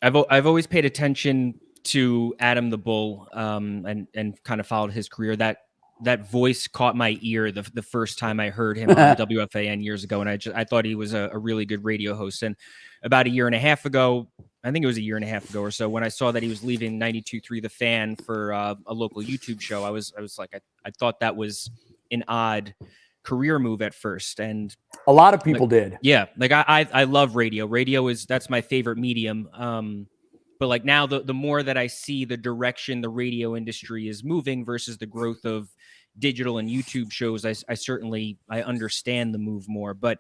I've always paid attention to Adam the Bull, and kind of followed his career. That voice caught my ear the first time I heard him on WFAN years ago, and I thought he was a really good radio host. And about a year and a half ago, I think it was a year and a half ago or so, when I saw that he was leaving 92.3 The Fan for a local YouTube show, I was like, I thought that was an odd career move at first, and a lot of people did. Yeah, like I love radio. That's my favorite medium. But like now, the more that I see the direction the radio industry is moving versus the growth of digital and YouTube shows, I certainly understand the move more. But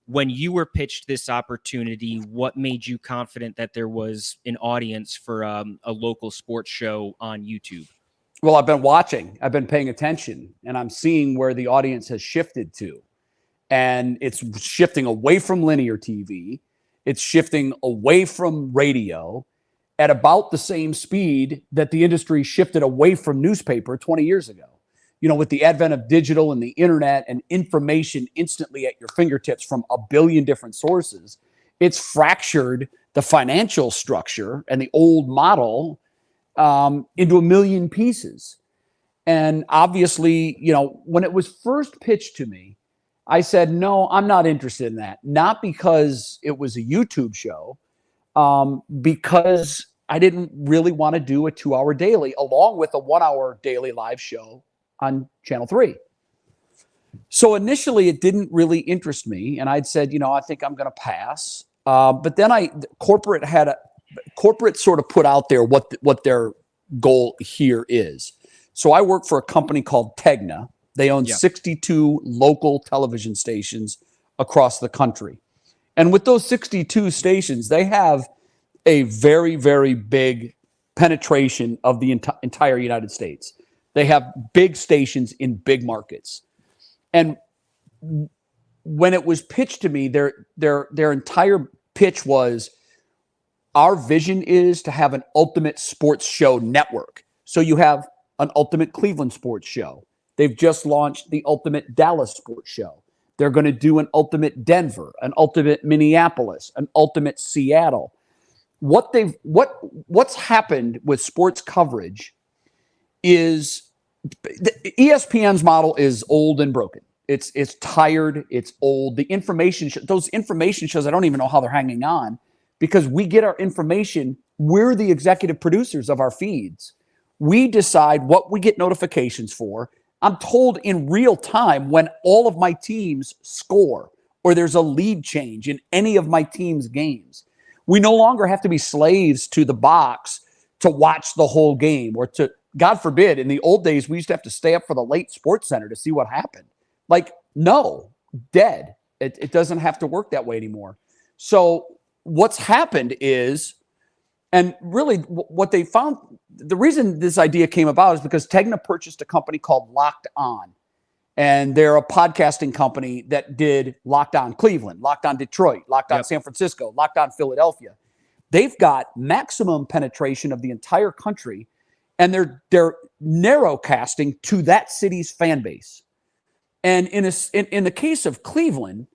when you were pitched this opportunity, what made you confident that there was an audience for a local sports show on YouTube? Well, I've been watching, I've been paying attention, and I'm seeing where the audience has shifted to. And it's shifting away from linear TV. It's shifting away from radio at about the same speed that the industry shifted away from newspaper 20 years ago. You know, with the advent of digital and the internet and information instantly at your fingertips from a billion different sources, it's fractured the financial structure and the old model into a million pieces. And obviously, you know, when it was first pitched to me, I said, no, I'm not interested in that. Not because it was a YouTube show, because I didn't really want to do a 2-hour daily along with a 1-hour daily live show on Channel 3. So initially it didn't really interest me. And I'd said, you know, I think I'm going to pass. But then corporate sort of put out there what their goal here is. So I work for a company called Tegna. They own 62 local television stations across the country. And with those 62 stations, they have a very, very big penetration of the entire United States. They have big stations in big markets. And when it was pitched to me, their entire pitch was, our vision is to have an ultimate sports show network. So you have an ultimate Cleveland sports show. They've just launched the ultimate Dallas sports show. They're going to do an ultimate Denver, an ultimate Minneapolis, an ultimate Seattle. What's happened with sports coverage is ESPN's model is old and broken. It's tired. It's old. The information, those information shows, I don't even know how they're hanging on, because we get our information. We're the executive producers of our feeds. We decide what we get notifications for. I'm told in real time when all of my teams score or there's a lead change in any of my team's games. We no longer have to be slaves to the box to watch the whole game, or to, God forbid, in the old days, we used to have to stay up for the late Sports Center to see what happened. Like, no, dead. It doesn't have to work that way anymore. So what's happened is, and really what they found, the reason this idea came about is because Tegna purchased a company called Locked On. And they're a podcasting company that did Locked On Cleveland, Locked On Detroit, Locked On San Francisco, Locked On Philadelphia. They've got maximum penetration of the entire country, and they're narrow casting to that city's fan base. And in the case of Cleveland,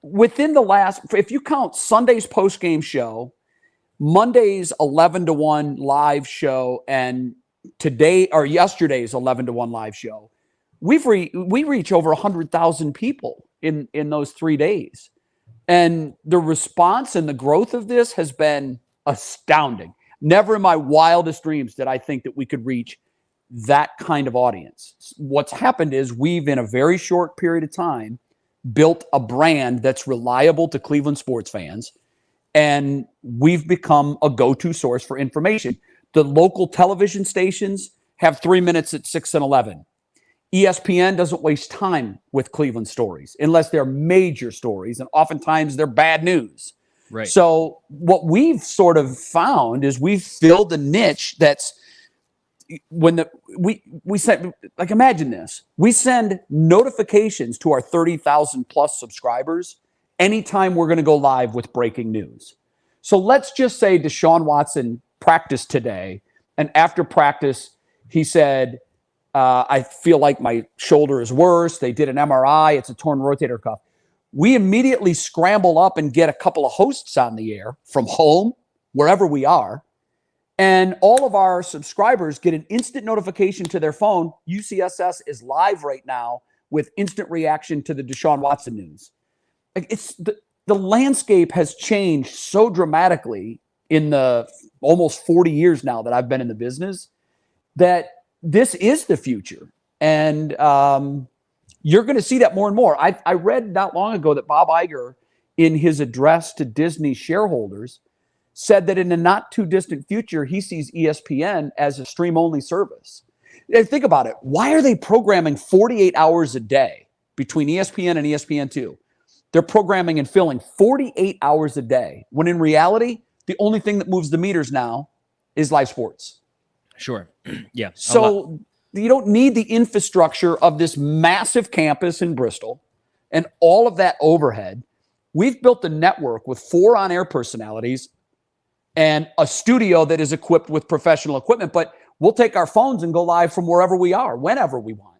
within the last, if you count Sunday's post-game show, Monday's 11-1 live show, and today or yesterday's 11-1 live show, we reach over 100,000 people in those 3 days. And the response and the growth of this has been astounding. Never in my wildest dreams did I think that we could reach that kind of audience. What's happened is we've, in a very short period of time, built a brand that's reliable to Cleveland sports fans, and we've become a go-to source for information. The local television stations have 3 minutes at 6 and 11. ESPN doesn't waste time with Cleveland stories unless they're major stories, and oftentimes they're bad news. Right. So what we've sort of found is we've filled a niche that's when we send, like, imagine this. We send notifications to our 30,000 plus subscribers anytime we're going to go live with breaking news. So let's just say Deshaun Watson practiced today, and after practice, he said, I feel like my shoulder is worse. They did an MRI. It's a torn rotator cuff. we immediately scramble up and get a couple of hosts on the air from home, wherever we are. And all of our subscribers get an instant notification to their phone. UCSS is live right now with instant reaction to the Deshaun Watson news. Like, it's the landscape has changed so dramatically in the almost 40 years now that I've been in the business that this is the future. And you're going to see that more and more. I read not long ago that Bob Iger, in his address to Disney shareholders, said that in the not too distant future, he sees ESPN as a stream only service. And think about it. Why are they programming 48 hours a day between ESPN and ESPN2? They're programming and filling 48 hours a day, when in reality, the only thing that moves the meters now is live sports. Sure. Yeah. So you don't need the infrastructure of this massive campus in Bristol and all of that overhead. We've built a network with 4 on-air personalities and a studio that is equipped with professional equipment, but we'll take our phones and go live from wherever we are, whenever we want.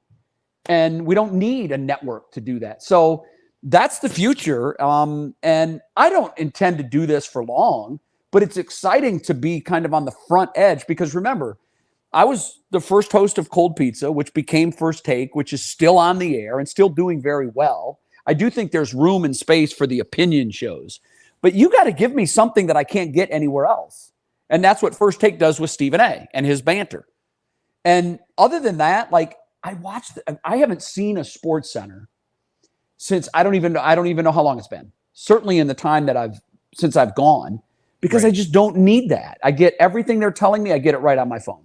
And we don't need a network to do that. So that's the future. And I don't intend to do this for long, but it's exciting to be kind of on the front edge, because remember, I was the first host of Cold Pizza, which became First Take, which is still on the air and still doing very well. I do think there's room and space for the opinion shows. But you got to give me something that I can't get anywhere else. And that's what First Take does with Stephen A. and his banter. And other than that, like, I haven't seen a Sports Center since I don't even know how long it's been. Certainly in the time that since I've gone, because I just don't need that. I get everything they're telling me. I get it right on my phone.